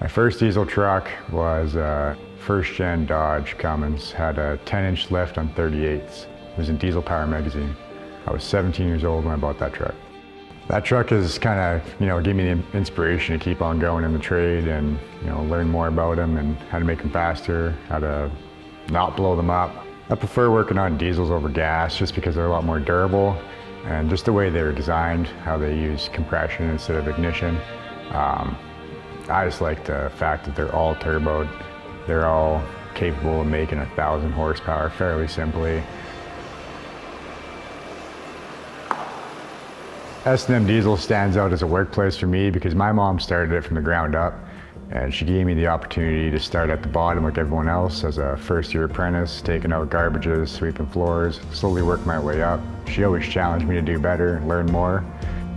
My first diesel truck was a first-gen Dodge Cummins, had a 10-inch lift on 38s. It was in Diesel Power magazine. I was 17 years old when I bought that truck. That truck has kind of, gave me the inspiration to keep on going in the trade and, learn more about them and how to make them faster, how to not blow them up. I prefer working on diesels over gas just because they're a lot more durable and just the way they're designed, how they use compression instead of ignition. I just like the fact that they're all turboed. They're all capable of making 1,000 horsepower fairly simply. S&M Diesel stands out as a workplace for me because my mom started it from the ground up, and she gave me the opportunity to start at the bottom like everyone else as a first-year apprentice, taking out garbages, sweeping floors, slowly work my way up. She always challenged me to do better, learn more,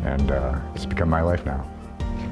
and it's become my life now.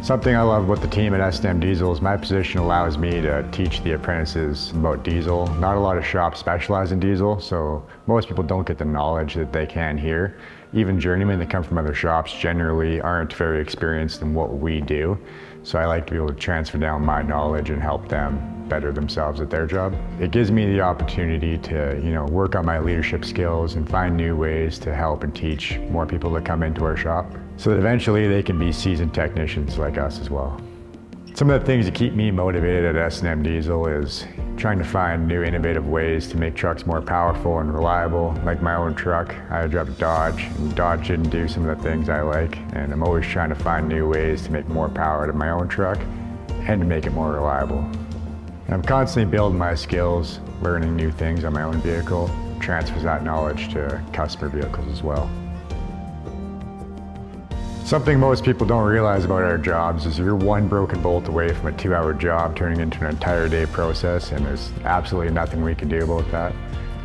Something I love about the team at S&M Diesel is my position allows me to teach the apprentices about diesel. Not a lot of shops specialize in diesel, so most people don't get the knowledge that they can here. Even journeymen that come from other shops generally aren't very experienced in what we do. So I like to be able to transfer down my knowledge and help them better themselves at their job. It gives me the opportunity to, work on my leadership skills and find new ways to help and teach more people that come into our shop so that eventually they can be seasoned technicians like us as well. Some of the things that keep me motivated at S&M Diesel is trying to find new innovative ways to make trucks more powerful and reliable. Like my own truck, I drive a Dodge, and Dodge didn't do some of the things I like, and I'm always trying to find new ways to make more power out of my own truck and to make it more reliable. And I'm constantly building my skills, learning new things on my own vehicle, transfers that knowledge to customer vehicles as well. Something most people don't realize about our jobs is you're one broken bolt away from a 2-hour job turning into an entire day process, and there's absolutely nothing we can do about that.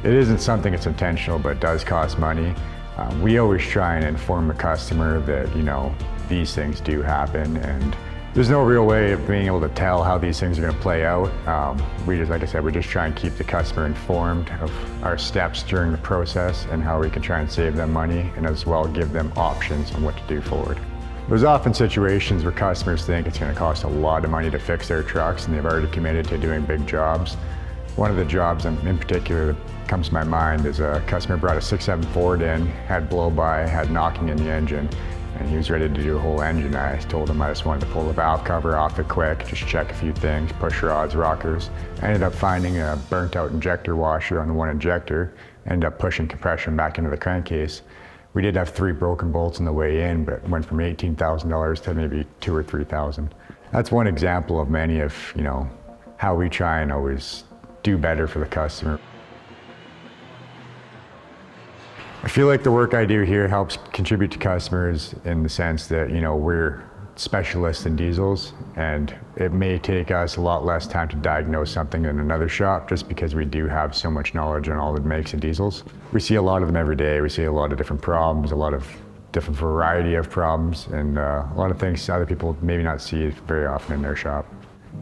It isn't something that's intentional, but it does cost money. We always try and inform the customer that, these things do happen, and there's no real way of being able to tell how these things are going to play out. Like I said, we just try and keep the customer informed of our steps during the process and how we can try and save them money and as well give them options on what to do forward. There's often situations where customers think it's going to cost a lot of money to fix their trucks and they've already committed to doing big jobs. One of the jobs in particular that comes to my mind is a customer brought a 6.7 Ford in, had blow-by, had knocking in the engine, and he was ready to do a whole engine. I told him I just wanted to pull the valve cover off it quick, just check a few things, push rods, rockers. I ended up finding a burnt out injector washer on the one injector, ended up pushing compression back into the crankcase. We did have 3 broken bolts on the way in, but it went from $18,000 to maybe $2,000 or $3,000. That's one example of many of, how we try and always do better for the customer. I feel like the work I do here helps contribute to customers in the sense that, we're specialists in diesels, and it may take us a lot less time to diagnose something than another shop just because we do have so much knowledge on all the makes of diesels. We see a lot of them every day. We see a lot of different problems, a lot of different variety of problems, and a lot of things other people maybe not see very often in their shop.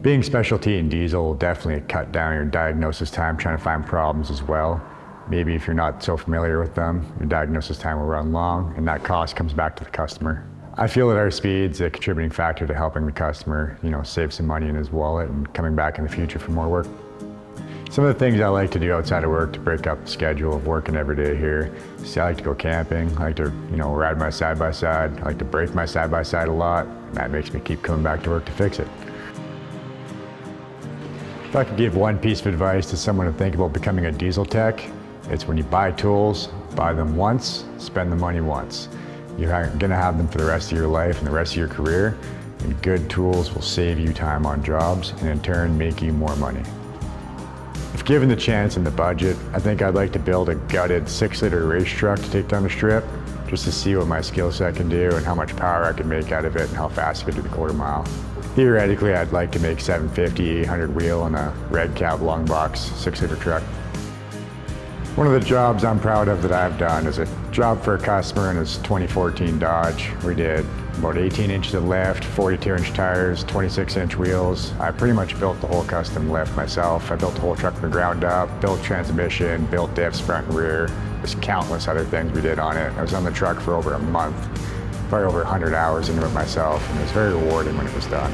Being specialty in diesel will definitely cut down your diagnosis time trying to find problems as well. Maybe if you're not so familiar with them, your diagnosis time will run long, and that cost comes back to the customer. I feel that our speed's a contributing factor to helping the customer, save some money in his wallet and coming back in the future for more work. Some of the things I like to do outside of work to break up the schedule of working every day here is I like to go camping, I like to, ride my side-by-side, I like to break my side-by-side a lot, and that makes me keep coming back to work to fix it. If I could give one piece of advice to someone to think about becoming a diesel tech, it's when you buy tools, buy them once, spend the money once. You're gonna have them for the rest of your life and the rest of your career, and good tools will save you time on jobs and in turn make you more money. If given the chance and the budget, I think I'd like to build a gutted 6-liter race truck to take down the strip, just to see what my skill set can do and how much power I can make out of it and how fast I can do the quarter mile. Theoretically, I'd like to make 750, 800 wheel on a red cab long box 6-liter truck. One of the jobs I'm proud of that I've done is a job for a customer in his 2014 Dodge. We did about 18 inches of lift, 42-inch tires, 26-inch wheels. I pretty much built the whole custom lift myself. I built the whole truck from the ground up, built transmission, built diffs front and rear. There's countless other things we did on it. I was on the truck for over a month, probably over 100 hours into it myself, and it was very rewarding when it was done.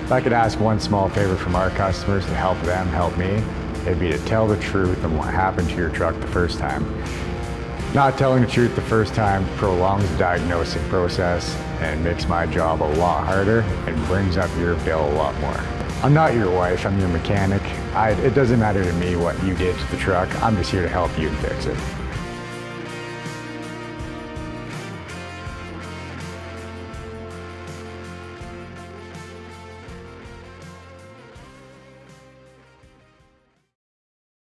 If I could ask one small favor from our customers to help them help me, it'd be to tell the truth on what happened to your truck the first time. Not telling the truth the first time prolongs the diagnosing process and makes my job a lot harder and brings up your bill a lot more. I'm not your wife, I'm your mechanic. It doesn't matter to me what you did to the truck, I'm just here to help you fix it.